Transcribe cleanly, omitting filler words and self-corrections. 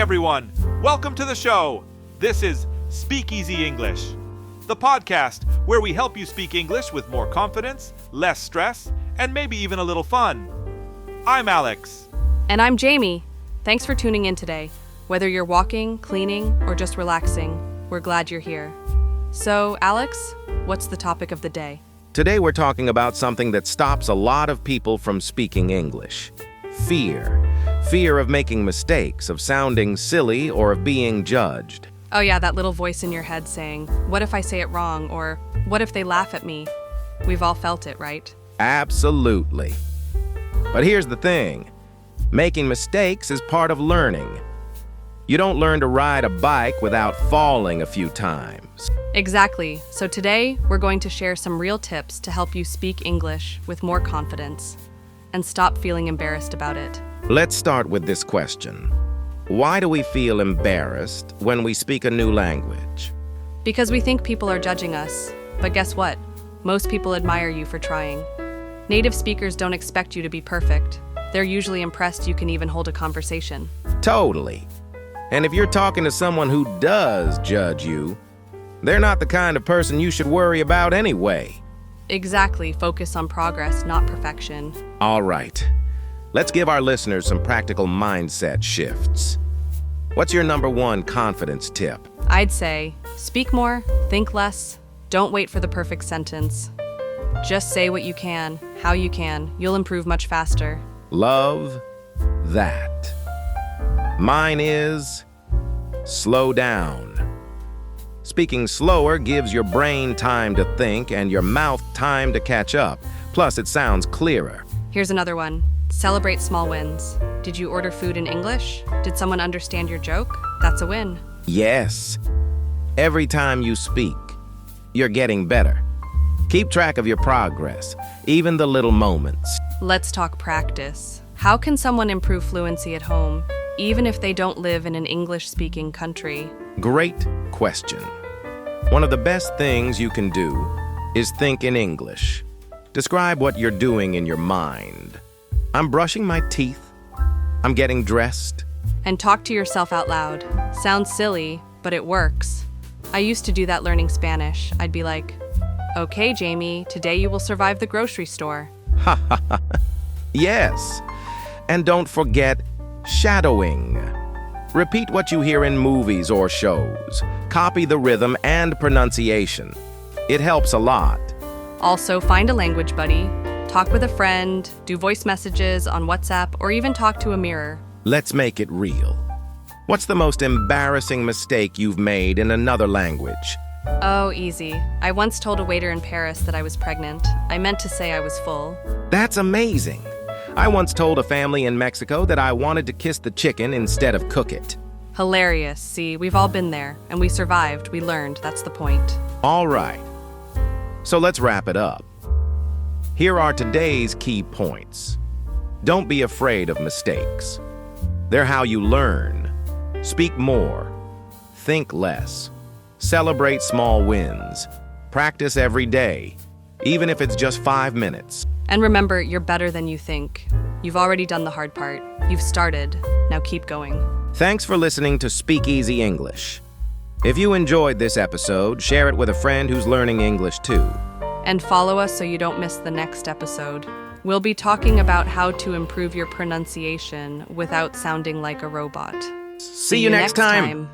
everyone. Welcome to the show. This is Speakeasy English, the podcast where we help you speak English with more confidence, less stress, and maybe even a little fun. I'm Alex. And I'm Jamie. Thanks for tuning in today. Whether you're walking, cleaning, or just relaxing, we're glad you're here. So, Alex, what's the topic of the day? Today we're talking about something that stops a lot of people from speaking English. Fear. Fear of making mistakes, of sounding silly, or of being judged. Oh yeah, that little voice in your head saying, what if I say it wrong, or what if they laugh at me? We've all felt it, right? Absolutely. But here's the thing. Making mistakes is part of learning. You don't learn to ride a bike without falling a few times. Exactly. So today, we're going to share some real tips to help you speak English with more confidence and stop feeling embarrassed about it. Let's start with this question. Why do we feel embarrassed when we speak a new language? Because we think people are judging us. But guess what? Most people admire you for trying. Native speakers don't expect you to be perfect. They're usually impressed you can even hold a conversation. Totally. And if you're talking to someone who does judge you, they're not the kind of person you should worry about anyway. Exactly. Focus on progress, not perfection. All right. Let's give our listeners some practical mindset shifts. What's your number one confidence tip? I'd say, speak more, think less, don't wait for the perfect sentence. Just say what you can, how you can. You'll improve much faster. Love that. Mine is slow down. Speaking slower gives your brain time to think and your mouth time to catch up. Plus, it sounds clearer. Here's another one. Celebrate small wins. Did you order food in English? Did someone understand your joke? That's a win. Yes. Every time you speak, you're getting better. Keep track of your progress, even the little moments. Let's talk practice. How can someone improve fluency at home, even if they don't live in an English-speaking country? Great question. One of the best things you can do is think in English. Describe what you're doing in your mind. I'm brushing my teeth. I'm getting dressed. And talk to yourself out loud. Sounds silly, but it works. I used to do that learning Spanish. I'd be like, okay, Jamie, today you will survive the grocery store. Ha ha ha. Yes. And don't forget shadowing. Repeat what you hear in movies or shows. Copy the rhythm and pronunciation. It helps a lot. Also, find a language buddy. Talk with a friend, do voice messages on WhatsApp, or even talk to a mirror. Let's make it real. What's the most embarrassing mistake you've made in another language? Oh, easy. I once told a waiter in Paris that I was pregnant. I meant to say I was full. That's amazing. I once told a family in Mexico that I wanted to kiss the chicken instead of cook it. Hilarious. See, we've all been there, and we survived. We learned. That's the point. All right. So let's wrap it up. Here are today's key points. Don't be afraid of mistakes. They're how you learn. Speak more. Think less. Celebrate small wins. Practice every day, even if it's just 5 minutes. And remember, you're better than you think. You've already done the hard part. You've started. Now keep going. Thanks for listening to Speakeasy English. If you enjoyed this episode, share it with a friend who's learning English too. And follow us so you don't miss the next episode. We'll be talking about how to improve your pronunciation without sounding like a robot. See you next time.